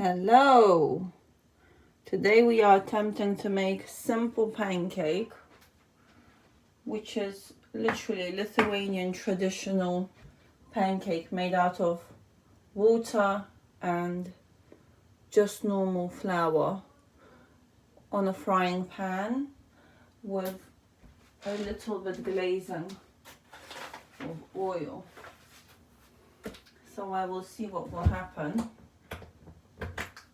Hello! Today we are attempting to make simple pancake, which is literally Lithuanian traditional pancake made out of water and just normal flour on a frying pan with a little bit glazing of oil. So I will see what will happen.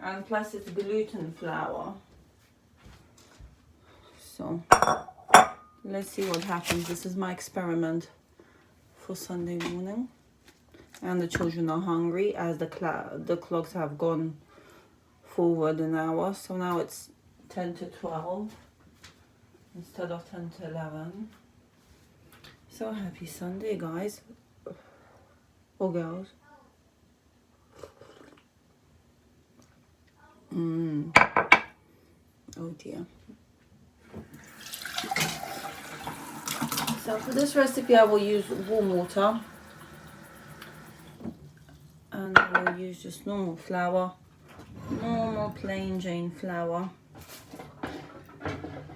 And plus it's gluten flour. So let's see what happens. This is my experiment for Sunday morning. And the children are hungry as the clocks have gone forward an hour. So now it's 10 to 12 instead of 10 to 11. So happy Sunday, guys. Or girls. Oh dear. So for this recipe I will use warm water and I will use just normal flour, normal plain Jane flour,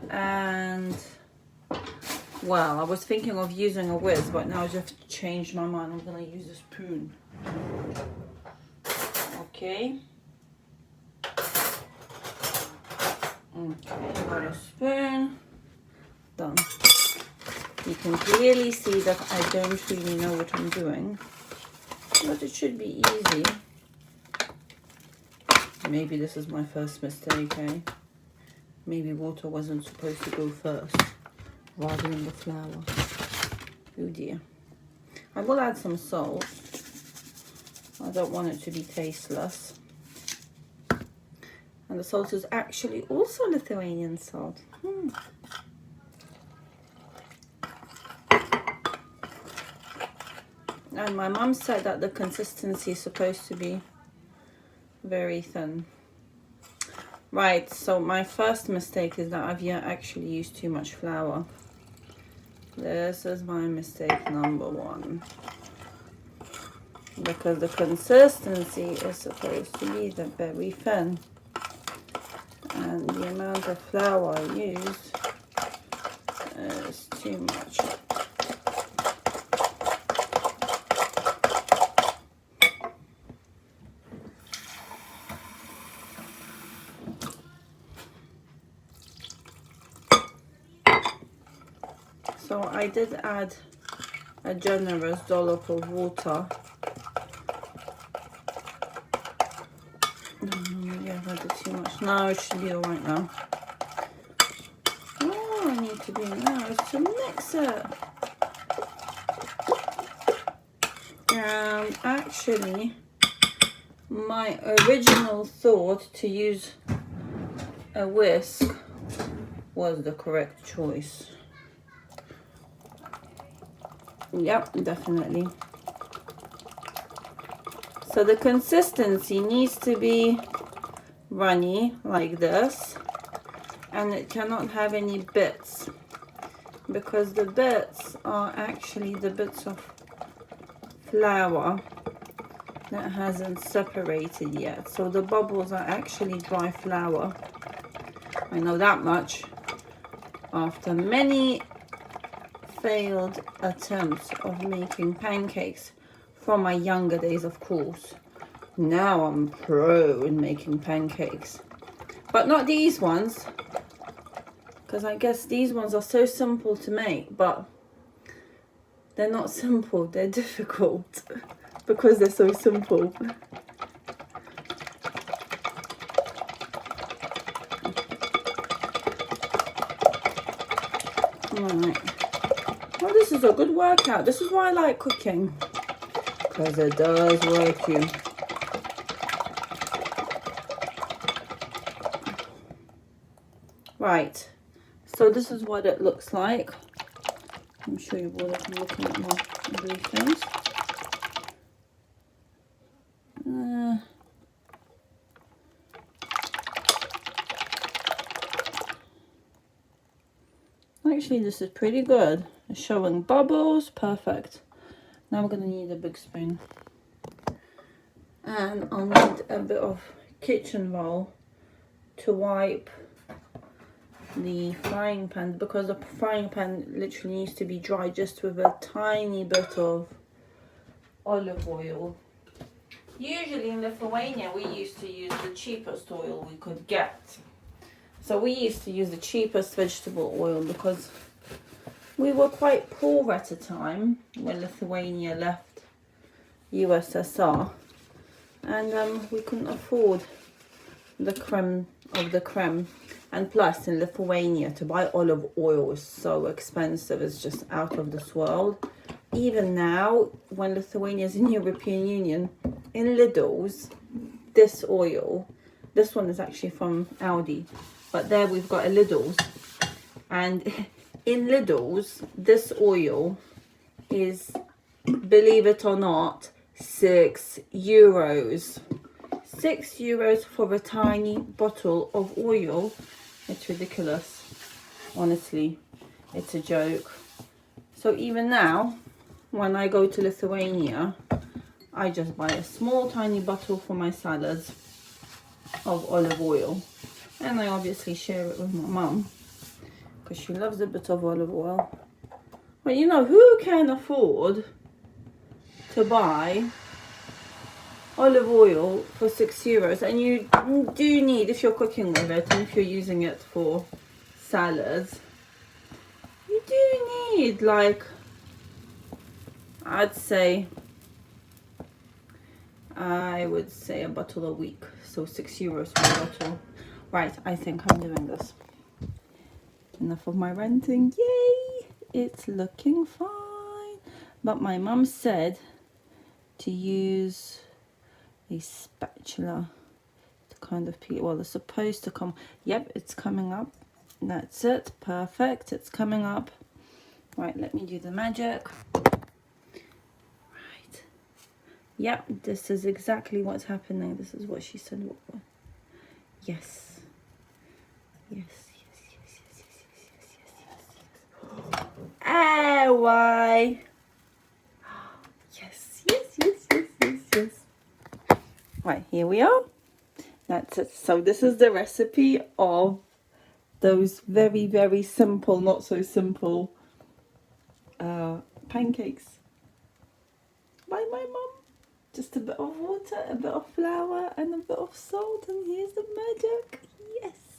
and well, I was thinking of using a whisk, but now I just changed my mind. I'm going to use a spoon. Okay. Okay, got a spoon. Done. You can clearly see that I don't really know what I'm doing, but it should be easy. Maybe this is my first mistake, eh? Maybe water wasn't supposed to go first, rather than the flour. Oh dear. I will add some salt. I don't want it to be tasteless. And the salt is actually also Lithuanian salt. And my mum said that the consistency is supposed to be very thin. Right, so my first mistake is that I've actually used too much flour. This is my mistake number one. Because the consistency is supposed to be very thin. And the amount of flour used is too much. So I did add a generous dollop of water. Maybe I've added too much. No, it should be alright now. All I need to do now is to mix it. Actually, my original thought to use a whisk was the correct choice. Yep, definitely. So the consistency needs to be runny like this, and it cannot have any bits, because the bits are actually the bits of flour that hasn't separated yet. So the bubbles are actually dry flour. I know that much after many failed attempts of making pancakes from my younger days, of course. Now I'm pro in making pancakes, but not these ones, because I guess these ones are so simple to make, but they're not simple, they're difficult because they're so simple. Alright. Well, this is a good workout. This is why I like cooking, because it does work you. Right, so this is what it looks like. I'm sure you've all been looking at my blue things. Actually, this is pretty good. It's showing bubbles, perfect. Now we're going to need a big spoon. And I'll need a bit of kitchen roll to wipe the frying pan, because the frying pan literally needs to be dry, just with a tiny bit of olive oil. Usually in Lithuania we used to use the cheapest oil we could get. So we used to use the cheapest vegetable oil because we were quite poor at a time when Lithuania left USSR, and we couldn't afford the creme of the creme. And plus in Lithuania to buy olive oil is so expensive, it's just out of this world. Even now, when Lithuania is in European Union, in Lidl's, this oil, this one is actually from Aldi, but there we've got a Lidl's, and in Lidl's, this oil is, believe it or not, €6. €6 for a tiny bottle of oil. It's ridiculous. Honestly, it's a joke. So even now, when I go to Lithuania, I just buy a small tiny bottle for my salads of olive oil, and I obviously share it with my mum because she loves a bit of olive oil. But you know, who can afford to buy olive oil for €6? And you do need, if you're cooking with it and if you're using it for salads, you do need, like, I would say a bottle a week. So €6 for a bottle. Right, I think I'm doing this. Enough of my ranting. Yay! It's looking fine. But my mum said to use a spatula to kind of peel. Well, it's supposed to come. Yep, it's coming up. That's it. Perfect. It's coming up. Right, let me do the magic. Right. Yep, this is exactly what's happening. This is what she said. Yes. Yes, yes, yes, yes, yes, yes, yes, yes, yes, yes. Why? Yes, yes, yes, yes, yes, yes. Right, here we are. That's it. So this is the recipe of those very, very simple, not so simple pancakes by my mum. Just a bit of water, a bit of flour, and a bit of salt, and here's the magic. Yes.